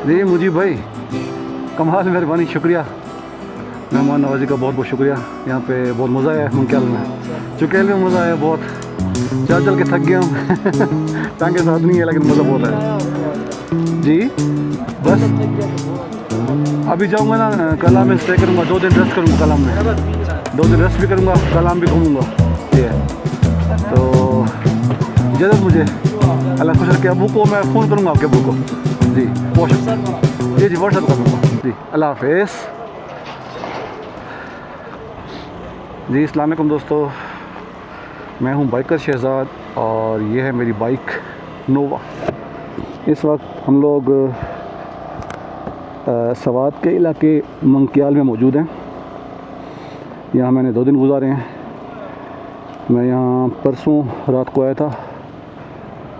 जी मुजीब भाई, कमाल मेहरबानी, शुक्रिया। मेहमान नवाजी का बहुत बहुत शुक्रिया। यहाँ पे बहुत मज़ा आया मंकियाल में, चुकेल में मज़ा आया बहुत। चल चल के थक गया हूँ टांगे साथ नहीं है लेकिन मज़ा बहुत आया जी। बस अभी जाऊँगा ना, कलाम में स्टे करूँगा, 2 दिन रेस्ट करूँगा कलाम में, 2 दिन रेस्ट भी करूँगा, कलाम भी घूमूँगा। ये तो इजाज़त मुझे, अल्लाह खुश रखे। अबू को मैं फ़ोन करूँगा, आपके अबू को जी, जी जी व्हाट्सअप कर दूँगा जी। अल्लाह हाफिज़ जी। अस्सलाम वालेकुम दोस्तों, मैं हूं बाइकर शहज़ाद और ये है मेरी बाइक नोवा। इस वक्त हम लोग सवात के इलाके मंकियाल में मौजूद हैं। यहाँ मैंने 2 दिन गुजारे हैं। मैं यहाँ परसों रात को आया था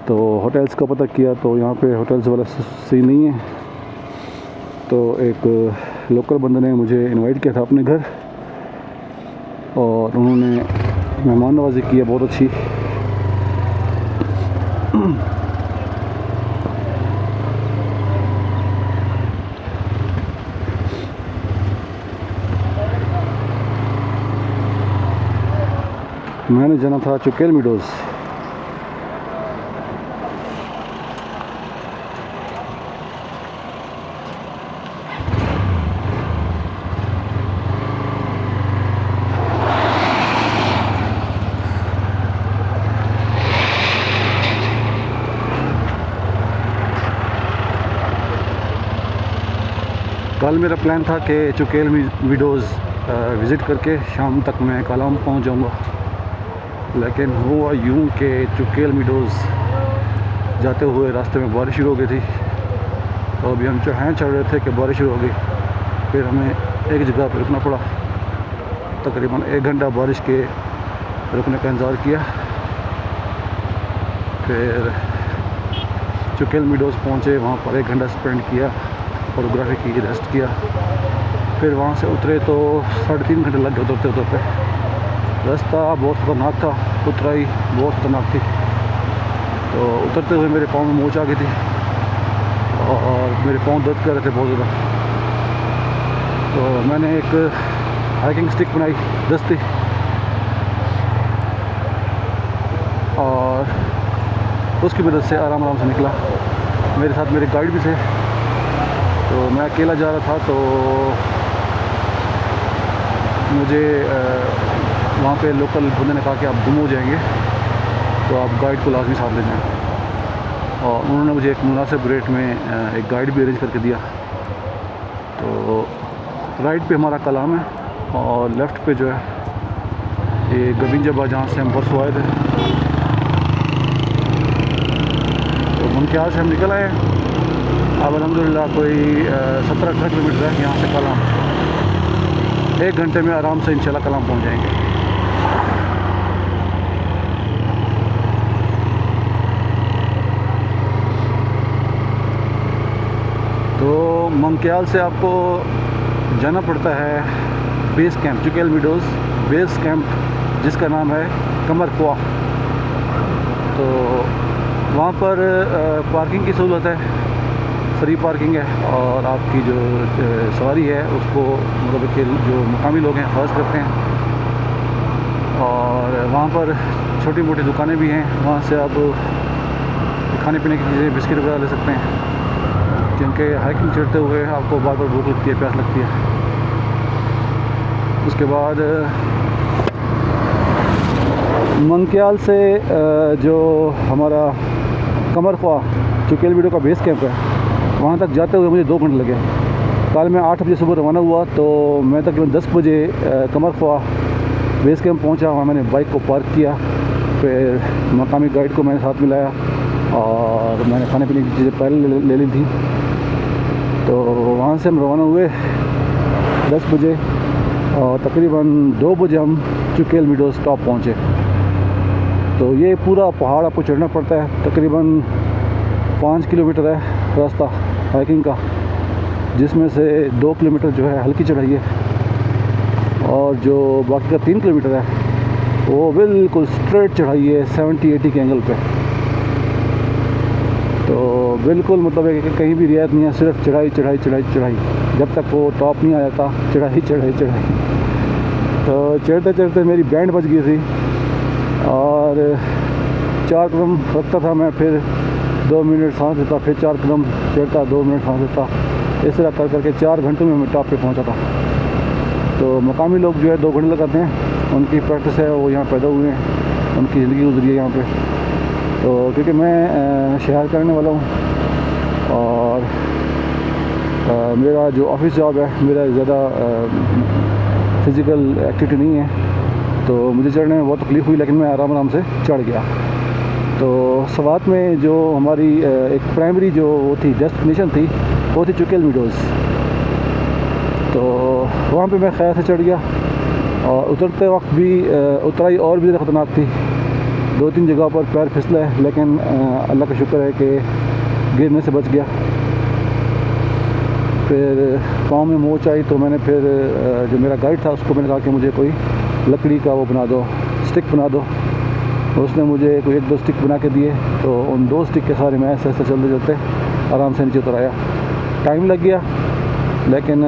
तो होटल्स का पता किया तो यहाँ पे होटल्स वाला सही नहीं है। तो एक लोकल बंदे ने मुझे इनवाइट किया था अपने घर और उन्होंने मेहमान नवाजी की है बहुत अच्छी। मैंने जाना था चुकेल मीडोज़। कल मेरा प्लान था कि चुकेल मीडोज़ विज़िट करके शाम तक मैं कलाम पहुंच जाऊंगा, लेकिन हुआ यूं कि चुकेल मीडोज़ जाते हुए रास्ते में बारिश शुरू हो गई थी। तो अभी हम चढ़ रहे थे कि बारिश शुरू हो गई। फिर हमें एक जगह पर रुकना पड़ा, तकरीबन 1 घंटा बारिश के रुकने का इंतज़ार किया। फिर चुकेल मीडोज़ पहुँचे, वहाँ पर 1 घंटा स्पेंड किया, फोटोग्राफी की, रेस्ट किया। फिर वहाँ से उतरे तो 3.5 घंटे लग गए उतरते। रास्ता बहुत ख़तरनाक था, उतराई बहुत ख़तरनाक थी। तो उतरते हुए मेरे पाँव में मोच आ गई थी और मेरे पाँव दर्द कर रहे थे बहुत ज़्यादा। तो मैंने एक हाइकिंग स्टिक बनाई दस्ती और उसकी मदद से आराम से निकला। मेरे साथ मेरे गाइड भी थे, तो मैं अकेला जा रहा था। तो मुझे वहाँ पे लोकल बंदे ने कहा कि आप गुम हो जाएंगे तो आप गाइड को लाजमी साथ ले जाएं, और उन्होंने मुझे एक मुनासिब रेट में एक गाइड भी अरेंज करके दिया। तो राइट पे हमारा कलाम है और लेफ़्ट पे जो है ये गबिंजाबाद, जहाँ से हम परसों आए थे। तो मंकियाल से हम निकल आए। अब अल्हम्दुलिल्लाह कोई 17-18 किलोमीटर है यहाँ से कलाम। 1 घंटे में आराम से इंशाल्लाह कलाम पहुँच जाएंगे। तो मंकियाल से आपको जाना पड़ता है base camp, Chukel meadows base camp, जिसका नाम है कमर ख्वा। तो वहाँ पर पार्किंग की सहूलत है, फ्री पार्किंग है, और आपकी जो सवारी है उसको मतलब कि जो मकामी लोग हैं ख़ास करते हैं। और वहाँ पर छोटी मोटी दुकानें भी हैं, वहाँ से आप खाने पीने की चीज़ें, बिस्किट वगैरह ले सकते हैं, क्योंकि हाइकिंग चढ़ते हुए आपको बार बार भूख लगती है, प्यास लगती है। उसके बाद मंकियाल से जो हमारा कमर ख्वा चुकेल मीडो का बेस कैंप है, वहाँ तक जाते हुए मुझे 2 घंटे लगे। कल मैं 8 बजे सुबह रवाना हुआ तो मैं तकरीबन 10 बजे कमर ख्वा बेस कैंप पहुँचा। वहाँ मैंने बाइक को पार्क किया, फिर मकामी गाइड को मैंने साथ मिलाया और मैंने खाने पीने की चीज़ें पहले ले ली थी। तो वहाँ से हम रवाना हुए 10 बजे और तकरीबन 2 बजे हम चुकेल मीडोज़ टॉप पहुँचे। तो ये पूरा पहाड़ आपको चढ़ना पड़ता है, तकरीबन 5 किलोमीटर है रास्ता हाइकिंग का, जिसमें से 2 किलोमीटर जो है हल्की चढ़ाई है और जो बाकी का 3 किलोमीटर है वो बिल्कुल स्ट्रेट चढ़ाई है 70-80 के एंगल पे। तो बिल्कुल मतलब है कि कहीं भी रियायत नहीं है, सिर्फ चढ़ाई चढ़ाई चढ़ाई चढ़ाई, जब तक वो टॉप नहीं आ जाता चढ़ाई चढ़ाई चढ़ाई। तो चढ़ते चढ़ते मेरी बैंड बज गई थी और 4 कदम रखता था मैं, फिर 2 मिनट सांस लेता, फिर 4 कदम चढ़ता, 2 मिनट सांस लेता, इस तरह कर करके 4 घंटों में मैं टॉप पे पहुंचा था। तो मकामी लोग जो है 2 घंटे लगाते हैं, उनकी प्रैक्टिस है, वो यहाँ पैदा हुए हैं, उनकी ज़िंदगी गुजरी है यहाँ पे। तो क्योंकि मैं शहर करने वाला हूँ और मेरा जो ऑफिस जॉब है, मेरा ज़्यादा फ़िज़िकल एक्टिविटी नहीं है, तो मुझे चढ़ने में बहुत तकलीफ़ हुई, लेकिन मैं आराम आराम से चढ़ गया। तो सवात में जो हमारी एक प्राइमरी जो वो थी डेस्टिनेशन थी, वो थी चुकेल मीडोज़। तो वहाँ पे मैं खैर से चढ़ गया और उतरते वक्त भी उतराई और भी ज़्यादा ख़तरनाक थी। 2-3 जगह पर पैर फिसला है, लेकिन अल्लाह का शुक्र है कि गिरने से बच गया। फिर पाँव में मोच आई, तो मैंने फिर जो मेरा गाइड था उसको मैंने कहा कि मुझे कोई लकड़ी का वो बना दो, स्टिक बना दो। उसने मुझे कोई 1-2 स्टिक बना के दिए, तो उन 2 स्टिक के सारे मैं ऐसे ऐसे चलते चलते आराम से नीचे उतर आया। टाइम लग गया, लेकिन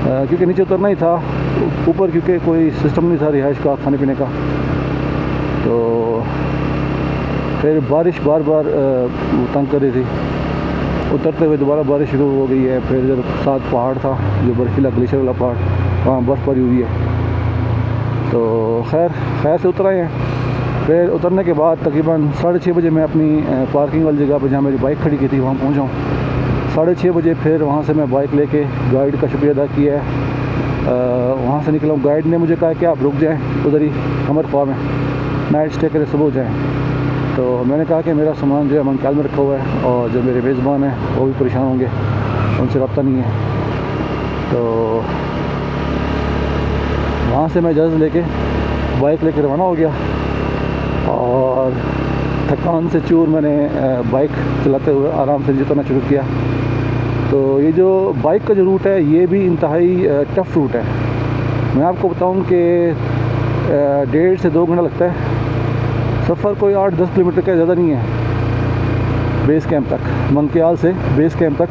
क्योंकि नीचे उतरना ही था, ऊपर क्योंकि कोई सिस्टम नहीं था रिहाइश का, खाने पीने का। तो फिर बारिश बार बार तंग कर रही थी। उतरते हुए दोबारा बारिश शुरू हो गई है। फिर इधर साथ पहाड़ था, जो बर्फीला ग्लेशियर वाला पहाड़, वहाँ बर्फ़ पड़ी हुई है। तो खैर से उतर आए हैं। फिर उतरने के बाद तकरीबन 6:30 बजे मैं अपनी पार्किंग वाली जगह पर, जहाँ मेरी बाइक खड़ी की थी, वहाँ पहुँचा हूँ। 6:30 बजे फिर वहाँ से मैं बाइक लेके गाइड का शुक्रिया अदा किया है। वहाँ से निकला हूँ। गाइड ने मुझे कहा कि आप रुक जाएं उधर ही कमर ख्वाह में, नाइट स्टे करें, सुबह हो जाएँ। तो मैंने कहा कि मेरा सामान जो है मंकाल में रखा हुआ है और जो मेरे मेज़बान हैं वो भी परेशान होंगे, उनसे रब्ता नहीं है। तो वहाँ से मैं इजाज़त लेके बाइक लेके रवाना हो गया और थकान से चूर मैंने बाइक चलाते हुए आराम से उतरना शुरू किया। तो ये जो बाइक का जो रूट है, ये भी इंतहाई टफ़ रूट है। मैं आपको बताऊं कि 1.5 से 2 घंटा लगता है। सफ़र कोई 8-10 किलोमीटर का ज़्यादा नहीं है। बेस कैंप तक, मंकियाल से बेस कैंप तक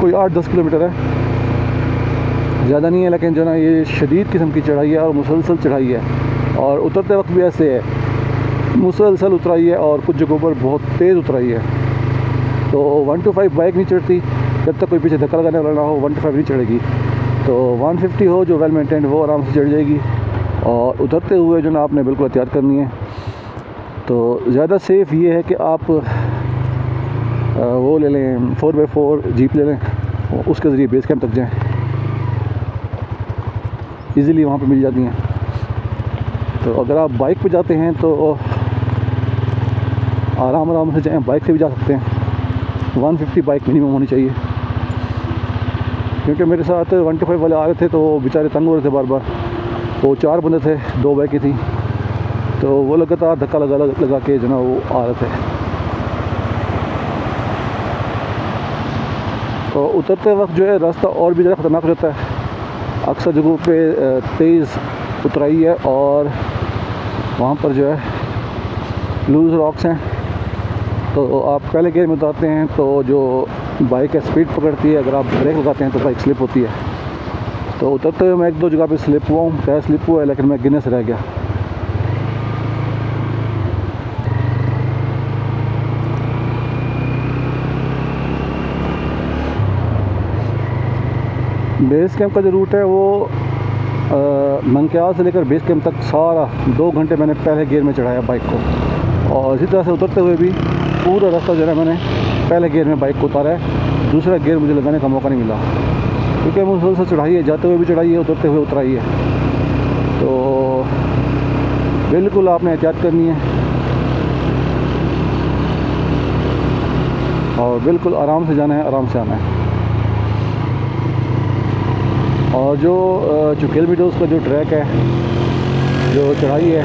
कोई 8-10 किलोमीटर है, ज़्यादा नहीं है। लेकिन जो ना ये शदीद किस्म की चढ़ाई है और मुसलसल चढ़ाई है, और उतरते वक्त भी ऐसे है, मुसलसल उतराई है और कुछ जगहों पर बहुत तेज़ उतराई है। तो 125 बाइक नहीं चढ़ती जब तक कोई पीछे धक्का लगाने वाला ना हो, 125 नहीं चढ़ेगी। तो 150 हो जो वेल मेंटेन्ड, वो आराम से चढ़ जाएगी। और उतरते हुए जो ना आपने बिल्कुल एहतियात करनी है। तो ज़्यादा सेफ़ ये है कि आप वो ले लें, 4x4 जीप ले लें, उसके ज़रिए बेस कैंप तक जाएँ, इजीली वहाँ पे मिल जाती हैं। तो अगर आप बाइक पे जाते हैं तो आराम से जाएँ, बाइक से भी जा सकते हैं। 150 बाइक मिनिमम होनी चाहिए, क्योंकि मेरे साथ 125 वाले आ रहे थे, तो वो बेचारे तंग हो रहे थे बार बार। वो 4 बंदे थे, 2 बाइकें थी, तो वो लगातार धक्का लगा के जो ना वो आ रहे थे। तो उतरते वक्त जो है रास्ता और भी ज़्यादा ख़तरनाक हो जाता है। अक्सर जगहों पे तेज़ उतराई है और वहाँ पर जो है लूज़ रॉक्स हैं। तो आप पहले गियर में उतारते हैं तो जो बाइक है स्पीड पकड़ती है, अगर आप ब्रेक लगाते हैं तो बाइक स्लिप होती है। तो उतरते हुए मैं 1-2 जगह पे स्लिप हुआ हूँ, टायर स्लिप हुआ है, लेकिन मैं गिरने से रह गया। बेस कैंप का जो रूट है वो मंकियाल से लेकर बेस कैंप तक सारा 2 घंटे मैंने पहले गियर में चढ़ाया बाइक को, और इसी तरह से उतरते हुए भी पूरा रास्ता जो है मैंने पहले गियर में बाइक को उतारा है। दूसरा गियर मुझे लगाने का मौका नहीं मिला, क्योंकि मुसलसल चढ़ाई है, जाते हुए भी चढ़ाई है, उतरते हुए उतराई है। तो बिल्कुल आपने एहतियात करनी है और बिल्कुल आराम से जाना है, आराम से आना है। और जो चुकेल मीडोज़ का जो ट्रैक है, जो चढ़ाई है,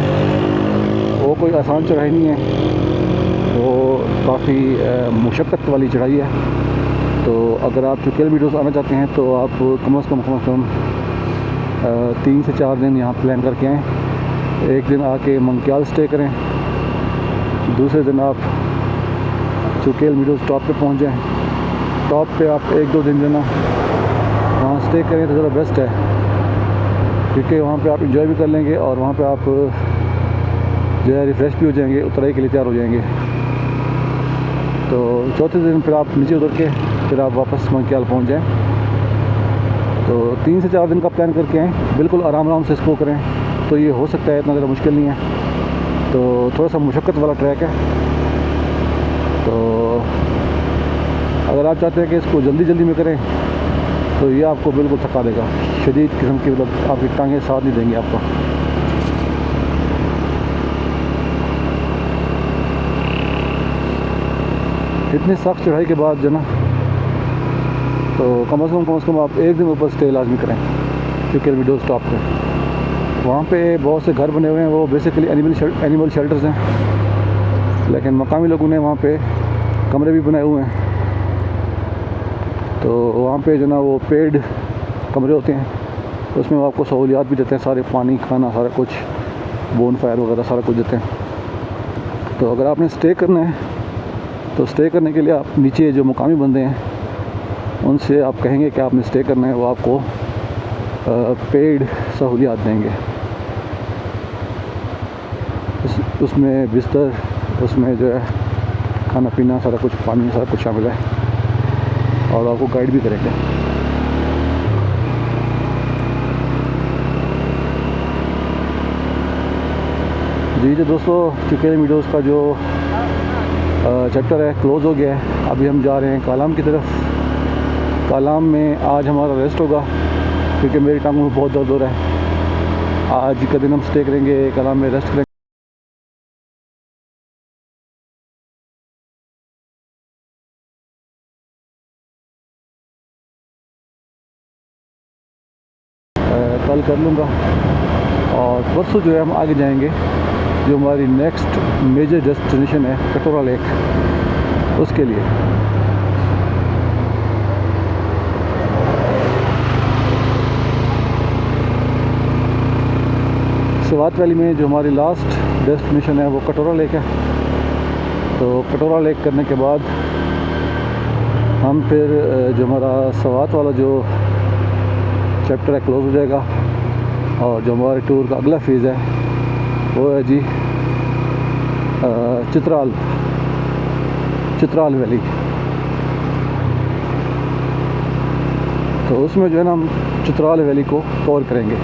वो कोई आसान चढ़ाई नहीं है, वो काफ़ी मुशक्क़त वाली चढ़ाई है। तो अगर आप चुकेल मीडोज़ आना चाहते हैं तो आप कम से कम 3 से 4 दिन यहाँ प्लान करके आएँ। एक दिन आके मंकियाल स्टे करें, दूसरे दिन आप चुकेल मीडोज़ टॉप पे पहुंच जाएं। टॉप पे आप 1-2 दिन जो ना वहाँ स्टे करें तो ज़रा बेस्ट है, क्योंकि वहाँ पे आप इंजॉय भी कर लेंगे और वहाँ पे आप जो है रिफ़्रेश भी हो जाएंगे, उतराई के लिए तैयार हो जाएंगे। तो चौथे दिन फिर आप नीचे उतर के फिर आप वापस मंकियाल पहुँच जाएँ। तो 3 से 4 दिन का प्लान करके आएँ, बिल्कुल आराम से इसको करें तो ये हो सकता है, इतना ज़्यादा मुश्किल नहीं है। तो थोड़ा सा मुशक्क़त वाला ट्रैक है, तो अगर आप चाहते हैं कि इसको जल्दी में करें तो ये आपको बिल्कुल थका देगा, शदीद किस्म की, मतलब आपकी टांगें साथ नहीं देंगी आपको। इतनी सख्त चढ़ाई के बाद जो ना, तो कम से कम आप 1 दिन ऊपर स्टे लाजमी करें चुकेल मीडोज़ टॉप पे। वहाँ पे बहुत से घर बने हुए हैं, वो बेसिकली एनिमल शेल्टर्स हैं, लेकिन मकामी लोगों ने वहाँ पे कमरे भी बनाए हुए हैं। तो वहाँ पे जो ना वो पेड कमरे होते हैं, उसमें वो आपको सहूलियात भी देते हैं, सारे पानी, खाना, सारा कुछ, बोन फायर वगैरह सारा कुछ देते हैं। तो अगर आपने स्टे करना है तो स्टे करने के लिए आप नीचे जो मुकामी बंदे हैं उनसे आप कहेंगे कि आपने स्टे करना है, वो आपको पेड सहूलियात देंगे। उसमें बिस्तर, उसमें जो है खाना पीना, सारा कुछ, पानी, सारा कुछ शामिल है, और आपको गाइड भी करेंगे। जी दोस्तों, चुकेल मीडोज़ का जो चैप्टर है क्लोज़ हो गया है। अभी हम जा रहे हैं कालाम की तरफ। कालाम में आज हमारा रेस्ट होगा, क्योंकि मेरी टांगों में बहुत दर्द हो रहा है। आज का दिन हम स्टे करेंगे, कालाम में रेस्ट करेंगे। कल कर लूँगा, और परसों जो है हम आगे जाएंगे। जो हमारी नेक्स्ट मेजर डेस्टिनेशन है कटोरा लेक, उसके लिए। स्वात वैली में जो हमारी लास्ट डेस्टिनेशन है वो कटोरा लेक है। तो कटोरा लेक करने के बाद हम फिर जो हमारा स्वात वाला जो चैप्टर है क्लोज हो जाएगा, और जो हमारे टूर का अगला फेज़ है वो है जी चित्राल वैली। तो उसमें जो है ना हम चित्राल वैली को कवर करेंगे।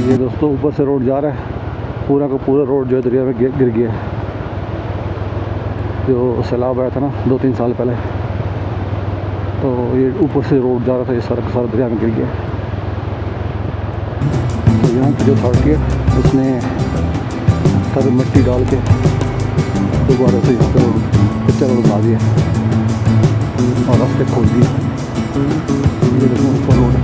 ये दोस्तों ऊपर से रोड जा रहा है, पूरा का पूरा रोड जो है दरिया में गिर गया है। जो सैलाब आया था ना 2-3 साल पहले, तो ये ऊपर से रोड जा रहा था, ये सारा दरिया में गिर गया। तो यहाँ की जो अथॉरिटी है उसने सारी मिट्टी डाल के दोबारा से यहाँ पर कच्चा रोड बना दिया और रास्ते खोल दिए। ये देखो ऊपर रोड है।